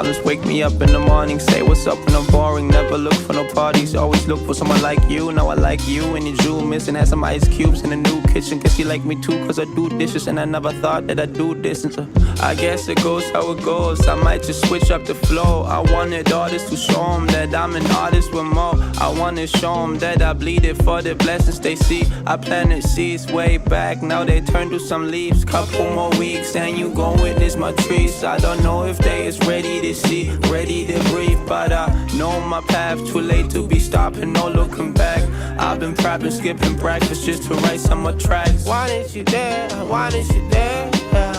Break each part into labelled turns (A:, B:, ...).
A: problems wake me up in the morning. Say what's up when I'm boring. Never look for no parties. Always look for someone like you. Now I like you and your jewel missing. Had some ice cubes in the new kitchen. Guess you like me too, cause I do dishes. And I never thought that I'd do this. And so I guess it goes how it goes. I might just switch up the flow. I wanted artists to show them that I'm an artist with more. I wanna show them that I bleed it for the blessings they see. I planted seeds way back, now they turn to some leaves. Couple more weeks and you gon' witness my trees. I don't know if they is ready to see, ready to breathe, but I know my path. Too late to be stopping, no looking back. I've been prepping, skipping breakfast just to write some more tracks. Why didn't you dare? Why didn't you dare? Yeah.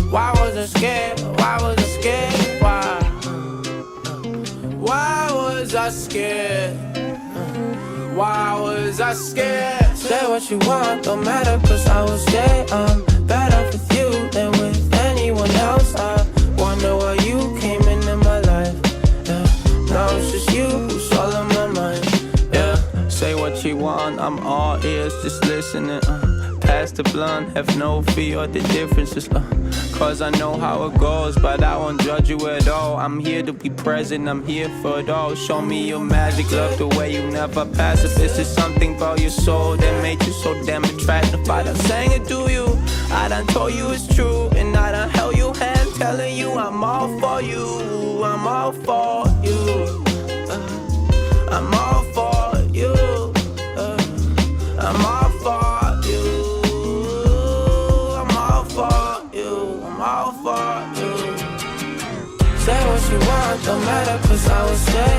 A: Why was I scared? Why was I scared? Why was I scared? Why was I scared? Say what you want, don't matter, cause I was there. I'm better with you than with anyone else. I wonder why you came into my life. Yeah. Now it's just you who's all on my mind. Yeah. Say what you want, I'm all ears, just listening. Pass the blunt, have no fear of the differences. Cause I know how it goes, but I won't judge you at all. I'm here to be present, I'm here for it all. Show me your magic, love the way you never pass it. This is something about your soul that made you so damn attractive. I done sang it to you, I done told you it's true. And I done held your hand telling you I'm all for you. I'm all for you. I'm all for you. I'm all for you. I'm all for you. I'm all for you. Say what you want, don't matter, cause I was there.